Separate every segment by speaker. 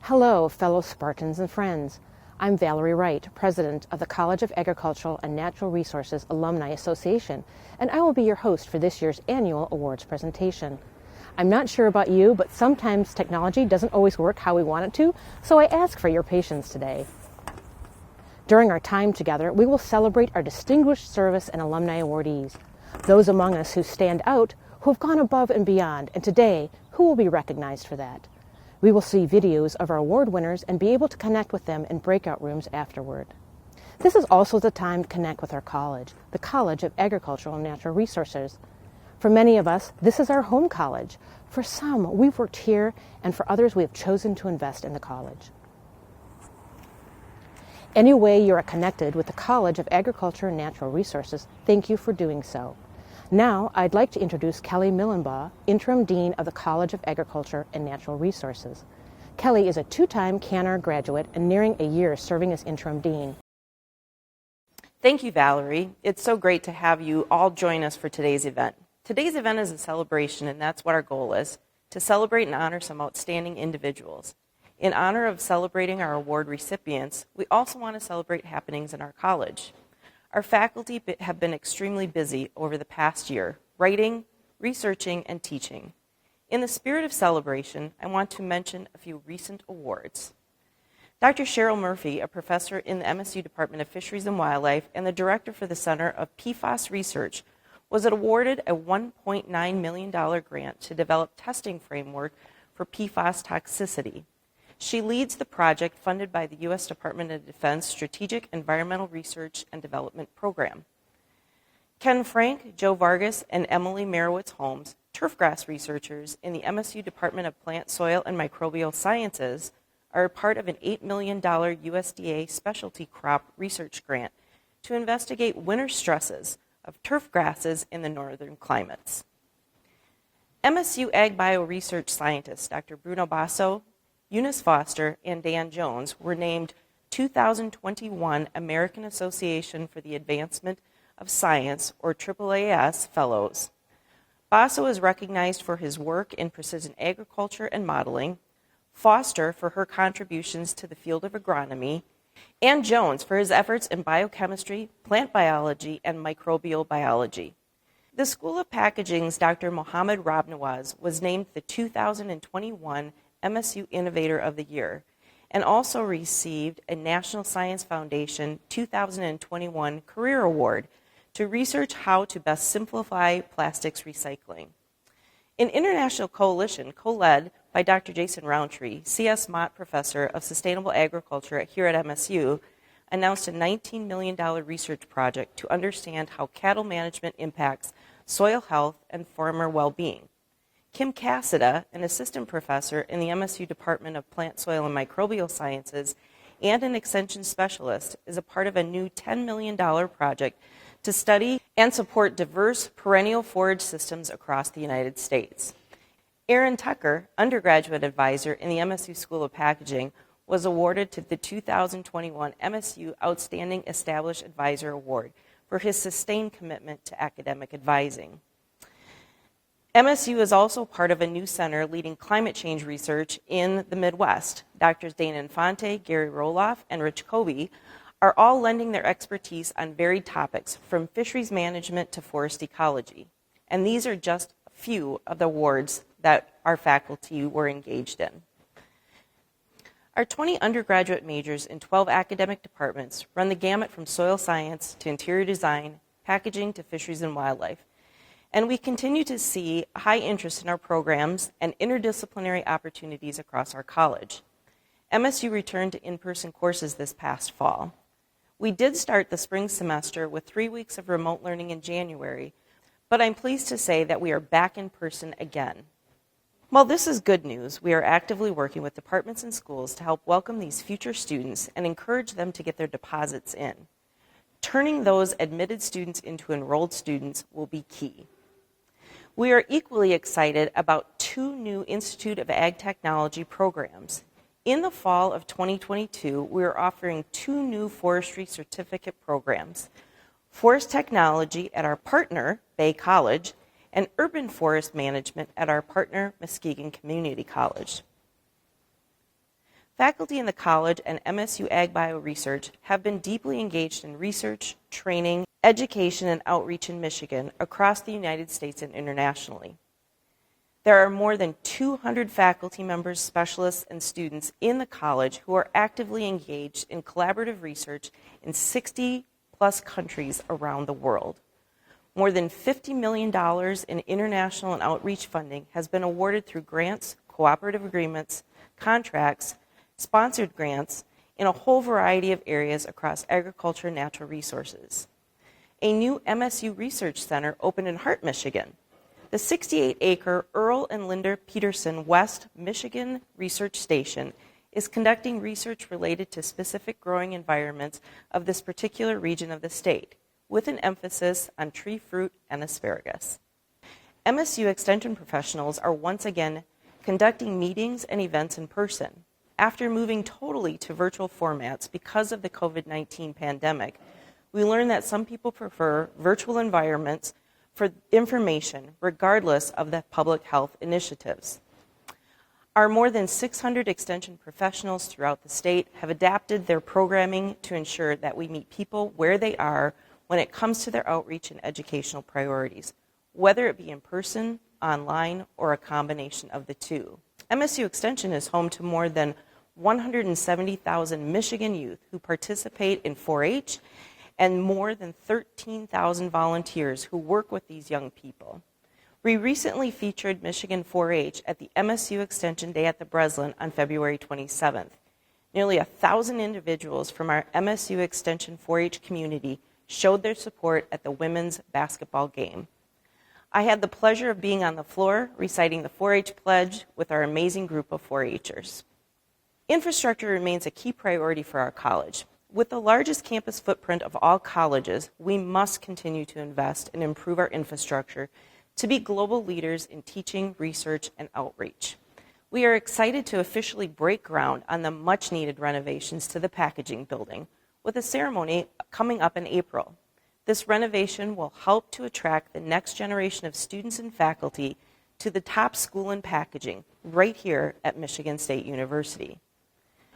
Speaker 1: Hello, fellow Spartans and friends. I'm Valerie Wright, President of the College of Agricultural and Natural Resources Alumni Association, and I will be your host for this year's annual awards presentation. I'm not sure about you, but sometimes technology doesn't always work how we want it to, so I ask for your patience today. During our time together, we will celebrate our distinguished service and alumni awardees, those among us who stand out, who have gone above and beyond, and today, who will be recognized for that. We will see videos of our award winners and be able to connect with them in breakout rooms afterward. This is also the time to connect with our college, the College of Agricultural and Natural Resources. For many of us, this is our home college. For some, we've worked here, and for others, we have chosen to invest in the college. Any way you are connected with the College of Agriculture and Natural Resources, thank you for doing so. Now, I'd like to introduce Kelly Millenbaugh, Interim Dean of the College of Agriculture and Natural Resources. Kelly is a two-time CANR graduate and nearing a year serving as Interim Dean.
Speaker 2: Thank you, Valerie. It's so great to have you all join us for today's event. Today's event is a celebration, and that's what our goal is, to celebrate and honor some outstanding individuals. In honor of celebrating our award recipients, we also want to celebrate happenings in our college. Our faculty have been extremely busy over the past year, writing, researching, and teaching. In the spirit of celebration, I want to mention a few recent awards. Dr. Cheryl Murphy, a professor in the MSU Department of Fisheries and Wildlife and the director for the Center of PFAS Research, was awarded a $1.9 million grant to develop testing framework for PFAS toxicity. She leads the project funded by the U.S. Department of Defense Strategic Environmental Research and Development Program. Ken Frank, Joe Vargas, and Emily Merowitz-Holmes, turfgrass researchers in the MSU Department of Plant, Soil, and Microbial Sciences, are a part of an $8 million USDA specialty crop research grant to investigate winter stresses of turf grasses in the northern climates. MSU Ag Bio Research scientists Dr. Bruno Basso, Eunice Foster, and Dan Jones were named 2021 American Association for the Advancement of Science, or AAAS, Fellows. Basso is recognized for his work in precision agriculture and modeling, Foster for her contributions to the field of agronomy, and Jones for his efforts in biochemistry, plant biology, and microbial biology. The School of Packaging's Dr. Mohammed Rabnawaz was named the 2021 MSU Innovator of the Year, and also received a National Science Foundation 2021 Career Award to research how to best simplify plastics recycling. An international coalition, co-led by Dr. Jason Roundtree, C.S. Mott Professor of Sustainable Agriculture here at MSU, announced a $19 million research project to understand how cattle management impacts soil health and farmer well-being. Kim Cassida, an assistant professor in the MSU Department of Plant, Soil, and Microbial Sciences and an extension specialist, is a part of a new $10 million project to study and support diverse perennial forage systems across the United States. Aaron Tucker, undergraduate advisor in the MSU School of Packaging, was awarded to the 2021 MSU Outstanding Established Advisor Award for his sustained commitment to academic advising. MSU is also part of a new center leading climate change research in the Midwest. Doctors Dana Infante, Gary Roloff, and Rich Kobe are all lending their expertise on varied topics from fisheries management to forest ecology. And these are just a few of the awards that our faculty were engaged in. Our 20 undergraduate majors in 12 academic departments run the gamut from soil science to interior design, packaging to fisheries and wildlife. And we continue to see high interest in our programs and interdisciplinary opportunities across our college. MSU returned to in-person courses this past fall. We did start the spring semester with 3 weeks of remote learning in January, but I'm pleased to say that we are back in person again. While this is good news, we are actively working with departments and schools to help welcome these future students and encourage them to get their deposits in. Turning those admitted students into enrolled students will be key. We are equally excited about 2 new Institute of Ag Technology programs. In the fall of 2022, we are offering 2 new forestry certificate programs, Forest Technology at our partner, Bay College, and urban forest management at our partner, Muskegon Community College. Faculty in the college and MSU Ag Bio Research have been deeply engaged in research, training, education, and outreach in Michigan across the United States and internationally. There are more than 200 faculty members, specialists, and students in the college who are actively engaged in collaborative research in 60-plus countries around the world. More than $50 million in international and outreach funding has been awarded through grants, cooperative agreements, contracts, sponsored grants in a whole variety of areas across agriculture and natural resources. A new MSU Research Center opened in Hart, Michigan. The 68-acre Earl and Linda Peterson West Michigan Research Station is conducting research related to specific growing environments of this particular region of the state, with an emphasis on tree fruit and asparagus. MSU Extension professionals are once again conducting meetings and events in person. After moving totally to virtual formats because of the COVID-19 pandemic, we learned that some people prefer virtual environments for information regardless of the public health initiatives. Our more than 600 extension professionals throughout the state have adapted their programming to ensure that we meet people where they are when it comes to their outreach and educational priorities, whether it be in person, online, or a combination of the two. MSU Extension is home to more than 170,000 Michigan youth who participate in 4-H and more than 13,000 volunteers who work with these young people. We recently featured Michigan 4-H at the MSU Extension Day at the Breslin on February 27th. Nearly 1,000 individuals from our MSU Extension 4-H community showed their support at the women's basketball game. I had the pleasure of being on the floor reciting the 4-H pledge with our amazing group of 4-Hers. Infrastructure remains a key priority for our college. With the largest campus footprint of all colleges, we must continue to invest and improve our infrastructure to be global leaders in teaching, research, and outreach. We are excited to officially break ground on the much-needed renovations to the packaging building, with a ceremony coming up in April. This renovation will help to attract the next generation of students and faculty to the top school in packaging right here at Michigan State University.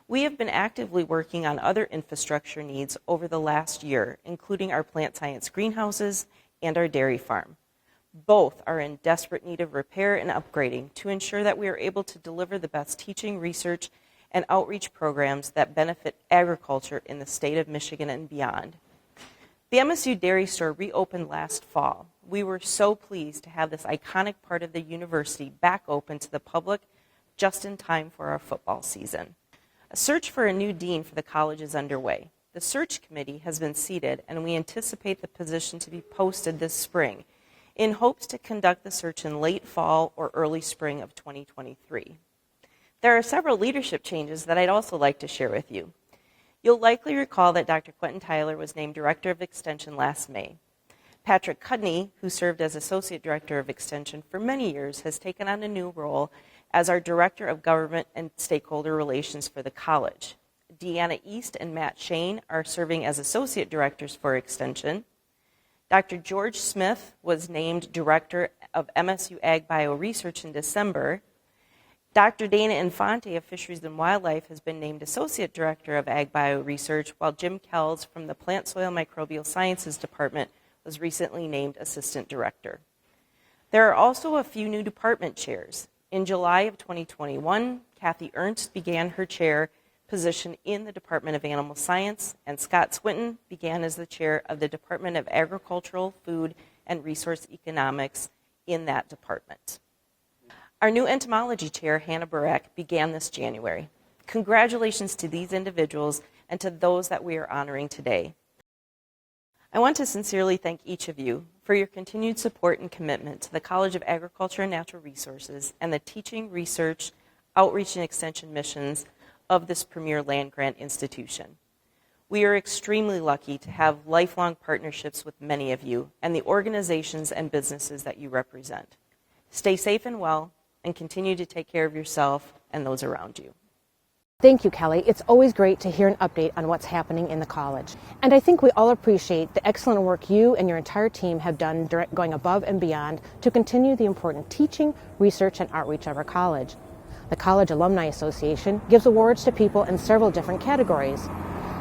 Speaker 2: We have been actively working on other infrastructure needs over the last year, including our plant science greenhouses and our dairy farm. Both are in desperate need of repair and upgrading to ensure that we are able to deliver the best teaching, research, and outreach programs that benefit agriculture in the state of Michigan and beyond. The MSU Dairy Store reopened last fall. We were so pleased to have this iconic part of the university back open to the public just in time for our football season. A search for a new dean for the college is underway. The search committee has been seated, and we anticipate the position to be posted this spring in hopes to conduct the search in late fall or early spring of 2023. There are several leadership changes that I'd also like to share with you. You'll likely recall that Dr. Quentin Tyler was named Director of Extension last May. Patrick Cudney, who served as Associate Director of Extension for many years, has taken on a new role as our Director of Government and Stakeholder Relations for the college. Deanna East and Matt Shane are serving as Associate Directors for Extension. Dr. George Smith was named Director of MSU Ag Bio Research in December. Dr. Dana Infante of Fisheries and Wildlife has been named Associate Director of Ag Bio Research, while Jim Kells from the Plant Soil Microbial Sciences Department was recently named Assistant Director. There are also a few new department chairs. In July of 2021, Kathy Ernst began her chair position in the Department of Animal Science, and Scott Swinton began as the chair of the Department of Agricultural, Food, and Resource Economics in that department. Our new entomology chair, Hannah Burek, began this January. Congratulations to these individuals and to those that we are honoring today. I want to sincerely thank each of you for your continued support and commitment to the College of Agriculture and Natural Resources and the teaching, research, outreach, and extension missions of this premier land-grant institution. We are extremely lucky to have lifelong partnerships with many of you and the organizations and businesses that you represent. Stay safe and well, and continue to take care of yourself and those around you.
Speaker 1: Thank you, Kelly. It's always great to hear an update on what's happening in the college. And I think we all appreciate the excellent work you and your entire team have done going above and beyond to continue the important teaching, research, and outreach of our college. The College Alumni Association gives awards to people in several different categories.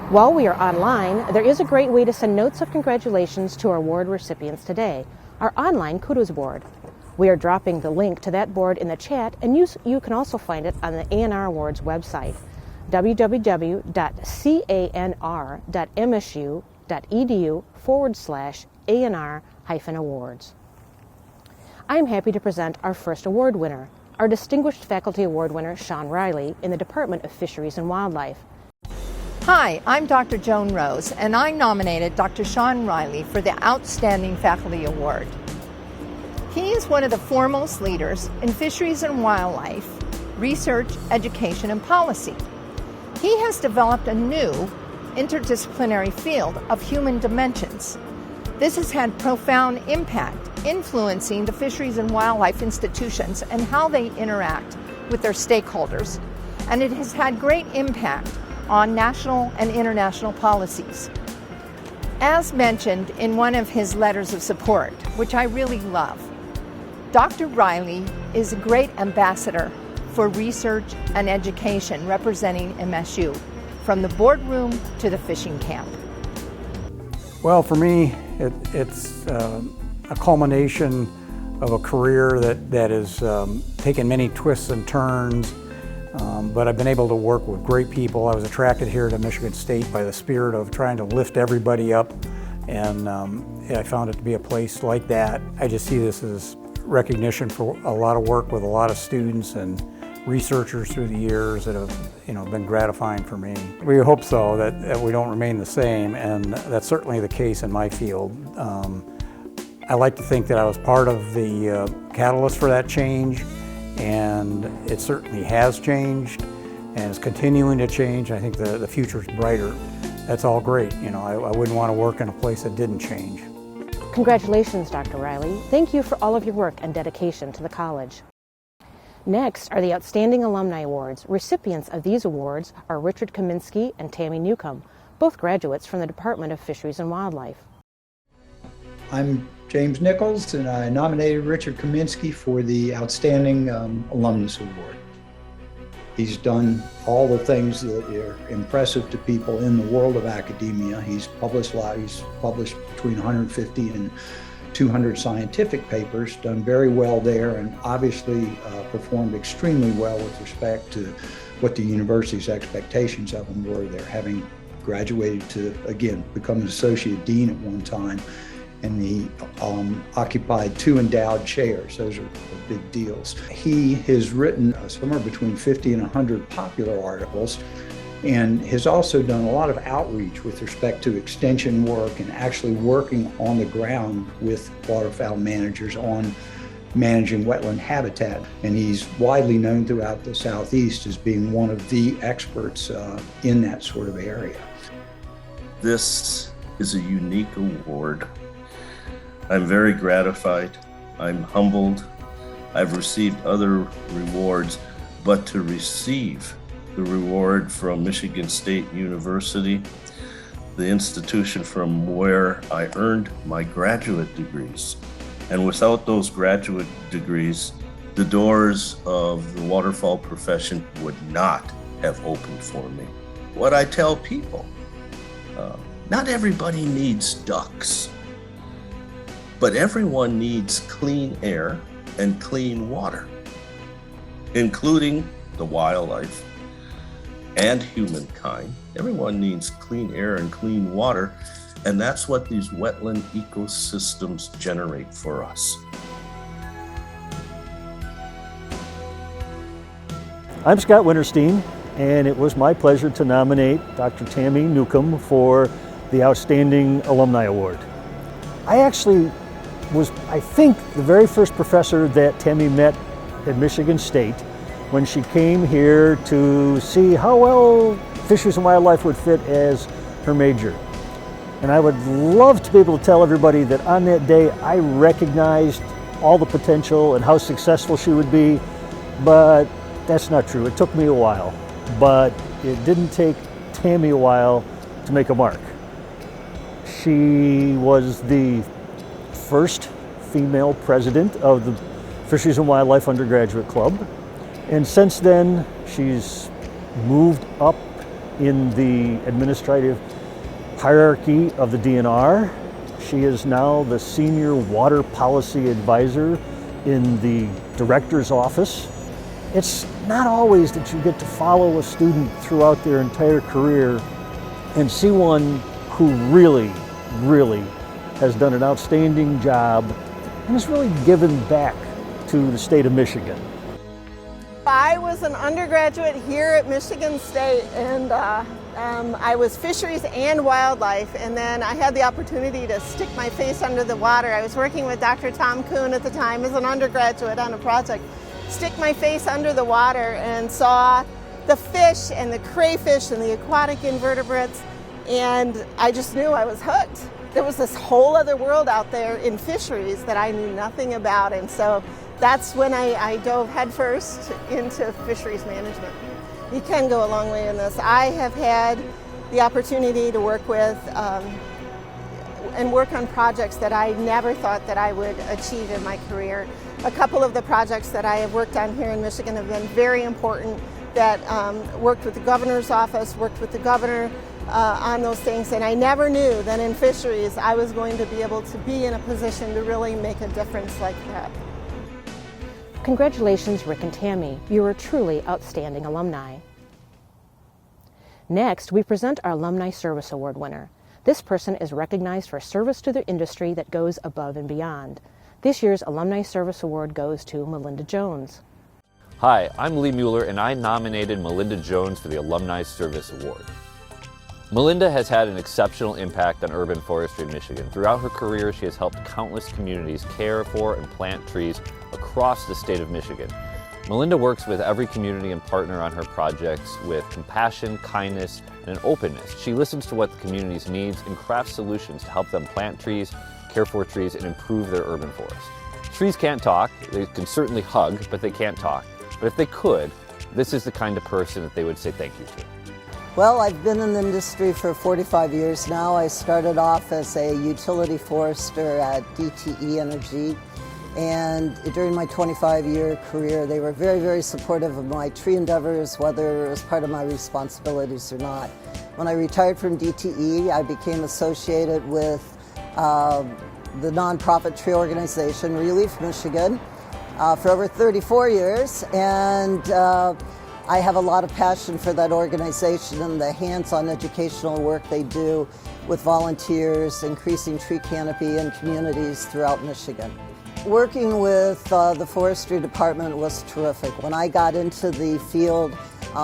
Speaker 1: While we are online, there is a great way to send notes of congratulations to our award recipients today, our online Kudos board. We are dropping the link to that board in the chat, and you can also find it on the ANR Awards website, www.canr.msu.edu/ANR-awards. I am happy to present our first award winner, our Distinguished Faculty Award winner, Sean Riley, in the Department of Fisheries and Wildlife.
Speaker 3: Hi, I'm Dr. Joan Rose, and I nominated Dr. Sean Riley for the Outstanding Faculty Award. He is one of the foremost leaders in fisheries and wildlife, research, education, and policy. He has developed a new interdisciplinary field of human dimensions. This has had profound impact, influencing the fisheries and wildlife institutions and how they interact with their stakeholders. And it has had great impact on national and international policies. As mentioned in one of his letters of support, which I really love, Dr. Riley is a great ambassador for research and education representing MSU, from the boardroom to the fishing camp.
Speaker 4: Well, for me, it's a culmination of a career that has taken many twists and turns, but I've been able to work with great people. I was attracted here to Michigan State by the spirit of trying to lift everybody up, and I found it to be a place like that. I just see this as recognition for a lot of work with a lot of students and researchers through the years that have been gratifying for me. We hope so, that we don't remain the same, and that's certainly the case in my field. I like to think that I was part of the catalyst for that change, and it certainly has changed and is continuing to change. I think the future's brighter. That's all great. I wouldn't want to work in a place that didn't change.
Speaker 1: Congratulations, Dr. Riley. Thank you for all of your work and dedication to the college. Next are the Outstanding Alumni Awards. Recipients of these awards are Richard Kaminsky and Tammy Newcomb, both graduates from the Department of Fisheries and Wildlife.
Speaker 5: I'm James Nichols, and I nominated Richard Kaminsky for the Outstanding Alumnus Award. He's done all the things that are impressive to people in the world of academia. He's published a lot. He's published between 150 and 200 scientific papers, done very well there, and obviously performed extremely well with respect to what the university's expectations of him were there, having graduated to, again, become an associate dean at one time, and he occupied 2 endowed chairs. Those are big deals. He has written somewhere between 50 and 100 popular articles, and has also done a lot of outreach with respect to extension work and actually working on the ground with waterfowl managers on managing wetland habitat. And he's widely known throughout the Southeast as being one of the experts in that sort of area.
Speaker 6: This is a unique award. I'm very gratified. I'm humbled. I've received other rewards, but to receive the reward from Michigan State University, the institution from where I earned my graduate degrees. And without those graduate degrees, the doors of the waterfowl profession would not have opened for me. What I tell people, not everybody needs ducks, but everyone needs clean air and clean water, including the wildlife and humankind. Everyone needs clean air and clean water, and that's what these wetland ecosystems generate for us.
Speaker 7: I'm Scott Winterstein, and it was my pleasure to nominate Dr. Tammy Newcomb for the Outstanding Alumni Award. I actually was, I think, the very first professor that Tammy met at Michigan State when she came here to see how well fisheries and wildlife would fit as her major. And I would love to be able to tell everybody that on that day I recognized all the potential and how successful she would be, but that's not true. It took me a while, but it didn't take Tammy a while to make a mark. She was the first female president of the Fisheries and Wildlife Undergraduate Club. And since then, she's moved up in the administrative hierarchy of the DNR. She is now the Senior Water Policy Advisor in the Director's Office. It's not always that you get to follow a student throughout their entire career and see one who really has done an outstanding job and has really given back to the state of Michigan.
Speaker 8: I was an undergraduate here at Michigan State, and I was fisheries and wildlife, and then I had the opportunity to stick my face under the water. I was working with Dr. Tom Kuhn at the time as an undergraduate on a project. Stick my face under the water and saw the fish and the crayfish and the aquatic invertebrates, and I just knew I was hooked. There was this whole other world out there in fisheries that I knew nothing about, and so that's when I dove headfirst into fisheries management. You can go a long way in this. I have had the opportunity to work with and work on projects that I never thought that I would achieve in my career. A couple of the projects that I have worked on here in Michigan have been very important, that worked with the governor's office, worked with the governor on those things, and I never knew that in fisheries I was going to be able to be in a position to really make a difference like that.
Speaker 1: Congratulations, Rick and Tammy. You are truly outstanding alumni. Next, we present our Alumni Service Award winner. This person is recognized for service to their industry that goes above and beyond. This year's Alumni Service Award goes to Melinda Jones.
Speaker 9: Hi, I'm Lee Mueller, and I nominated Melinda Jones for the Alumni Service Award. Melinda has had an exceptional impact on urban forestry in Michigan. Throughout her career, she has helped countless communities care for and plant trees across the state of Michigan. Melinda works with every community and partner on her projects with compassion, kindness, and an openness. She listens to what the community's needs and crafts solutions to help them plant trees, care for trees, and improve their urban forest. Trees can't talk. They can certainly hug, but they can't talk. But if they could, this is the kind of person that they would say thank you to.
Speaker 10: Well, I've been in the industry for 45 years now. I started off as a utility forester at DTE Energy, and during my 25-year career, they were very supportive of my tree endeavors, whether it was part of my responsibilities or not. When I retired from DTE, I became associated with the nonprofit tree organization Relief Michigan for over 34 years, and I have a lot of passion for that organization and the hands-on educational work they do with volunteers, increasing tree canopy in communities throughout Michigan. Working with the forestry department was terrific. When I got into the field,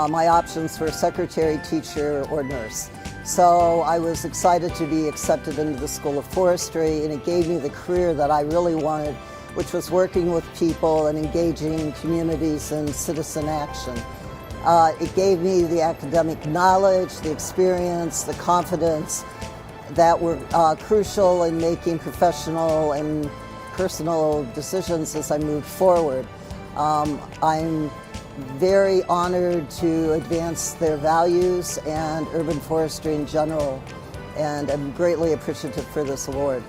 Speaker 10: my options were secretary, teacher, or nurse. So I was excited to be accepted into the School of Forestry, and it gave me the career that I really wanted, which was working with people and engaging communities in citizen action. It gave me the academic knowledge, the experience, the confidence that were crucial in making professional and personal decisions as I moved forward. I'm very honored to advance their values and urban forestry in general, and I'm greatly appreciative for this award.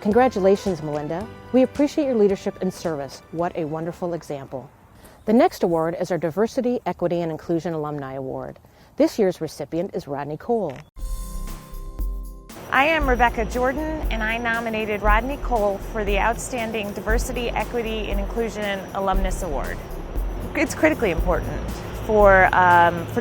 Speaker 1: Congratulations, Melinda. We appreciate your leadership and service. What a wonderful example. The next award is our Diversity, Equity, and Inclusion Alumni Award. This year's recipient is Rodney Cole.
Speaker 11: I am Rebecca Jordan, and I nominated Rodney Cole for the Outstanding Diversity, Equity, and Inclusion Alumnus Award. It's critically important for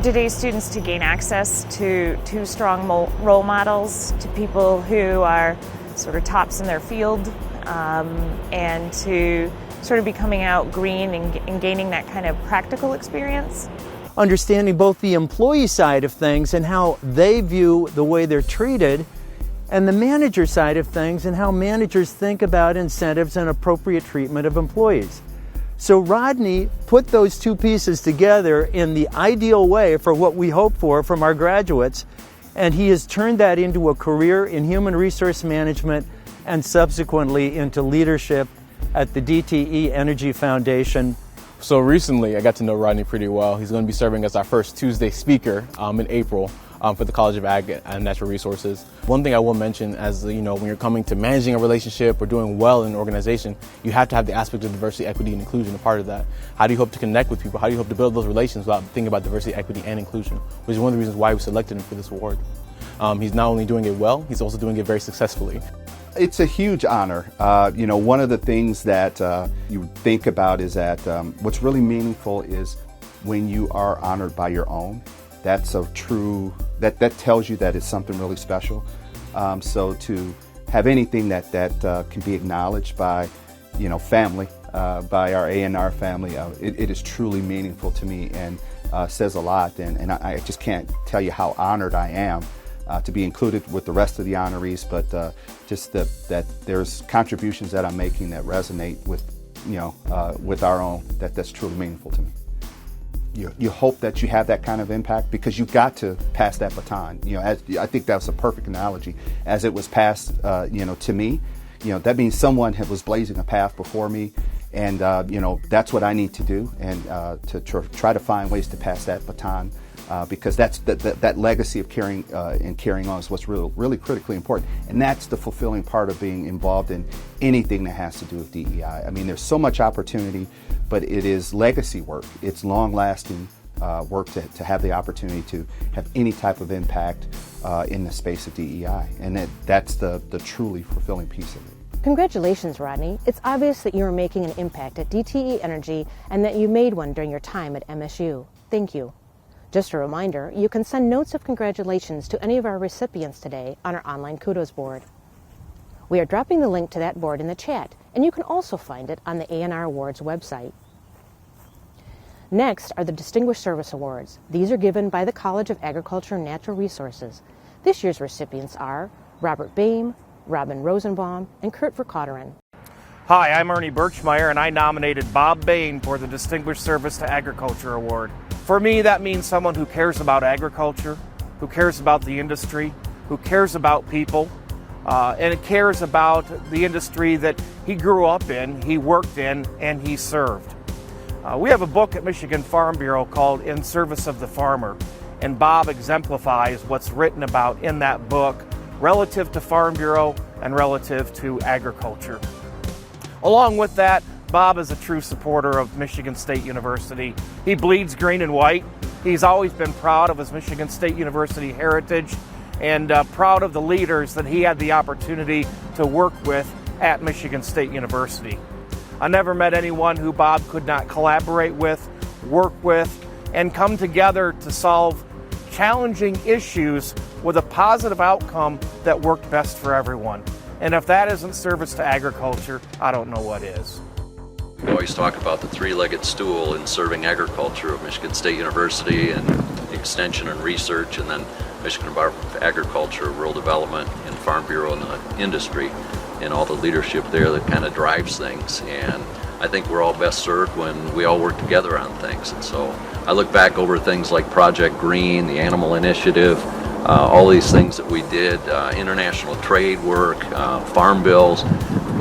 Speaker 11: today's students to gain access to strong role models, to people who are sort of tops in their field, and to sort of be coming out green and gaining that kind of practical experience.
Speaker 12: Understanding both the employee side of things and how they view the way they're treated, and the manager side of things and how managers think about incentives and appropriate treatment of employees. So Rodney put those two pieces together in the ideal way for what we hope for from our graduates, and he has turned that into a career in human resource management and subsequently into leadership at the DTE Energy Foundation,
Speaker 13: So recently, I got to know Rodney pretty well. He's going to be serving as our first Tuesday speaker in April for the College of Ag and Natural Resources. One thing I will mention, as you know, when you're coming to managing a relationship or doing well in an organization, you have to have the aspect of diversity, equity, and inclusion a part of that. How do you hope to connect with people? How do you hope to build those relations without thinking about diversity, equity, and inclusion? Which is one of the reasons why we selected him for this award. He's not only doing it well, he's also doing it very successfully.
Speaker 14: It's a huge honor. You know, one of the things that you think about is that what's really meaningful is when you are honored by your own. That's a true, that tells you that it's something really special. So to have anything that can be acknowledged by, you know, family, by our ANR family, it is truly meaningful to me and says a lot. And I just can't tell you how honored I am to be included with the rest of the honorees, but just that there's contributions that I'm making that resonate with, you know, with our own, that's truly meaningful to me. You hope that you have that kind of impact because you've got to pass that baton. You know, I think that's a perfect analogy. As it was passed, you know, to me, you know, that means someone was blazing a path before me, and you know, that's what I need to do, and to try to find ways to pass that baton. Because that's that legacy of carrying and carrying on is what's really critically important, and that's the fulfilling part of being involved in anything that has to do with DEI. I mean, there's so much opportunity, but it is legacy work. It's long-lasting work to have the opportunity to have any type of impact in the space of DEI, and that's the truly fulfilling piece of it.
Speaker 1: Congratulations, Rodney. It's obvious that you are making an impact at DTE Energy and that you made one during your time at MSU. Thank you. Just a reminder, you can send notes of congratulations to any of our recipients today on our online kudos board. We are dropping the link to that board in the chat, and you can also find it on the ANR Awards website. Next are the Distinguished Service Awards. These are given by the College of Agriculture and Natural Resources. This year's recipients are Robert Boehm, Robin Rosenbaum, and Kurt Vercauteren.
Speaker 15: Hi, I'm Ernie Birchmeyer, and I nominated Bob Bain for the Distinguished Service to Agriculture Award. For me, that means someone who cares about agriculture, who cares about the industry, who cares about people, and cares about the industry that he grew up in, he worked in, and he served. We have a book at Michigan Farm Bureau called In Service of the Farmer, and Bob exemplifies what's written about in that book relative to Farm Bureau and relative to agriculture. Along with that, Bob is a true supporter of Michigan State University. He bleeds green and white. He's always been proud of his Michigan State University heritage and proud of the leaders that he had the opportunity to work with at Michigan State University. I never met anyone who Bob could not collaborate with, work with, and come together to solve challenging issues with a positive outcome that worked best for everyone. And if that isn't service to agriculture, I don't know what is.
Speaker 16: We always talk about the three-legged stool in serving agriculture of Michigan State University and extension and research, and then Michigan Department of Agriculture, Rural Development, and Farm Bureau and the industry, and all the leadership there that kind of drives things. And I think we're all best served when we all work together on things. And so I look back over things like Project Green, the Animal Initiative, all these things that we did, international trade work, farm bills.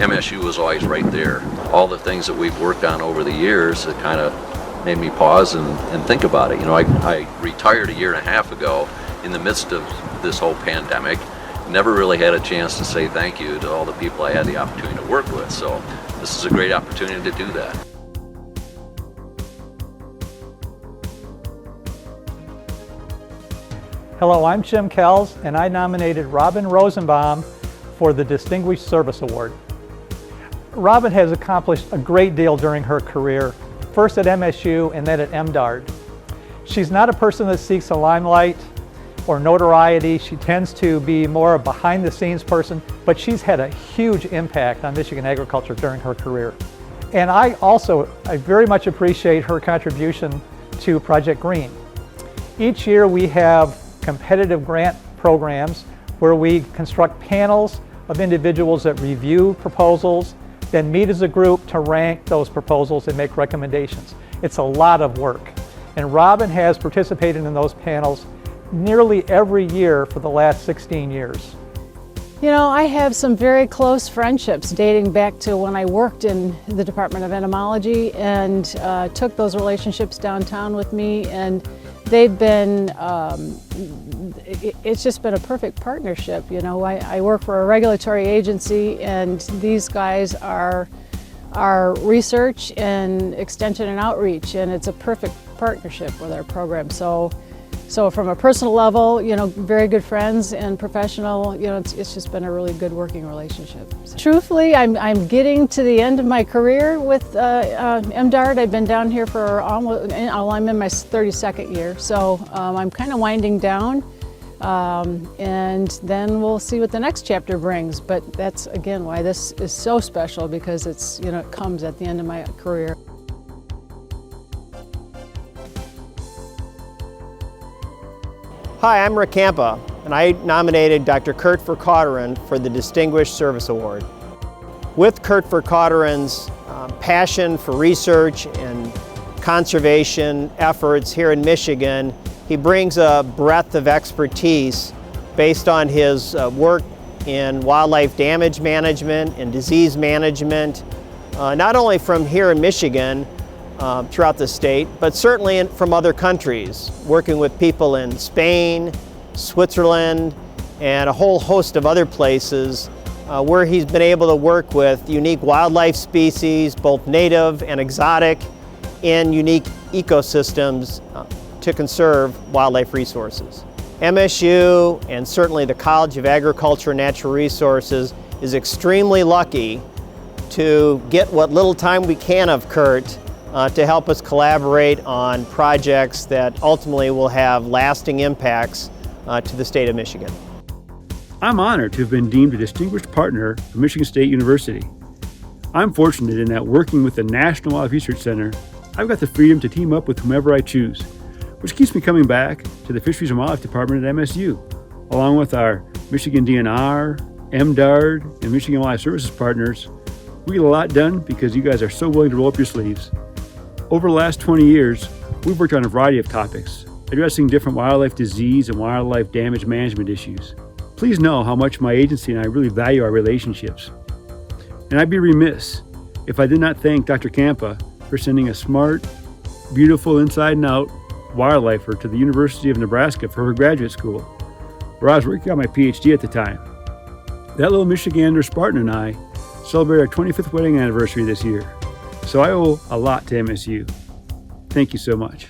Speaker 16: MSU was always right there. All the things that we've worked on over the years that kind of made me pause and think about it. You know, I retired a year and a half ago in the midst of this whole pandemic. Never really had a chance to say thank you to all the people I had the opportunity to work with. So this is a great opportunity to do that.
Speaker 17: Hello, I'm Jim Kells, and I nominated Robin Rosenbaum for the Distinguished Service Award. Robin has accomplished a great deal during her career, first at MSU and then at MDARD. She's not a person that seeks a limelight or notoriety. She tends to be more a behind-the-scenes person, but she's had a huge impact on Michigan agriculture during her career. And I very much appreciate her contribution to Project Green. Each year we have competitive grant programs where we construct panels of individuals that review proposals, then meet as a group to rank those proposals and make recommendations. It's a lot of work. And Robin has participated in those panels nearly every year for the last 16 years.
Speaker 18: You know, I have some very close friendships dating back to when I worked in the Department of Entomology, and took those relationships downtown with me, and they've been, it's just been a perfect partnership. You know, I work for a regulatory agency, and these guys are research and extension and outreach, and it's a perfect partnership with our program. So from a personal level, you know, very good friends, and professional, you know, it's just been a really good working relationship. So, truthfully, I'm getting to the end of my career with MDARD. I've been down here for almost, I'm in my 32nd year, so I'm kind of winding down, and then we'll see what the next chapter brings. But that's, again, why this is so special, because it's, you know, it comes at the end of my career.
Speaker 19: Hi, I'm Rick Campa, and I nominated Dr. Kurt Vercauteren for the Distinguished Service Award. With Kurt Vercauteren's passion for research and conservation efforts here in Michigan, he brings a breadth of expertise based on his work in wildlife damage management and disease management, not only from here in Michigan, throughout the state, but certainly from other countries, working with people in Spain, Switzerland, and a whole host of other places where he's been able to work with unique wildlife species, both native and exotic, in unique ecosystems to conserve wildlife resources. MSU, and certainly the College of Agriculture and Natural Resources, is extremely lucky to get what little time we can of Kurt to help us collaborate on projects that ultimately will have lasting impacts to the state of Michigan.
Speaker 20: I'm honored to have been deemed a distinguished partner of Michigan State University. I'm fortunate in that, working with the National Wildlife Research Center, I've got the freedom to team up with whomever I choose, which keeps me coming back to the Fisheries and Wildlife Department at MSU, along with our Michigan DNR, MDARD, and Michigan Wildlife Services partners. We get a lot done because you guys are so willing to roll up your sleeves. Over the last 20 years, we've worked on a variety of topics, addressing different wildlife disease and wildlife damage management issues. Please know how much my agency and I really value our relationships. And I'd be remiss if I did not thank Dr. Campa for sending a smart, beautiful, inside and out wildlifer to the University of Nebraska for her graduate school, where I was working on my PhD at the time. That little Michigander Spartan and I celebrate our 25th wedding anniversary this year. So I owe a lot to MSU. Thank you so much.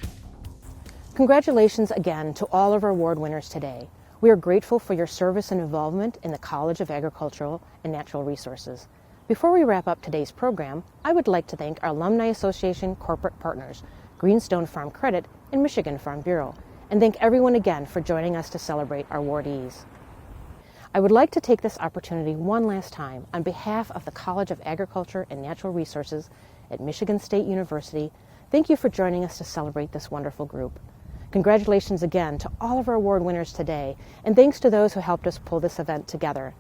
Speaker 1: Congratulations again to all of our award winners today. We are grateful for your service and involvement in the College of Agricultural and Natural Resources. Before we wrap up today's program, I would like to thank our Alumni Association corporate partners, Greenstone Farm Credit and Michigan Farm Bureau, and thank everyone again for joining us to celebrate our awardees. I would like to take this opportunity one last time on behalf of the College of Agriculture and Natural Resources at Michigan State University. Thank you for joining us to celebrate this wonderful group. Congratulations again to all of our award winners today, and thanks to those who helped us pull this event together.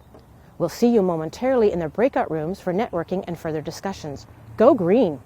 Speaker 1: We'll see you momentarily in the breakout rooms for networking and further discussions. Go green!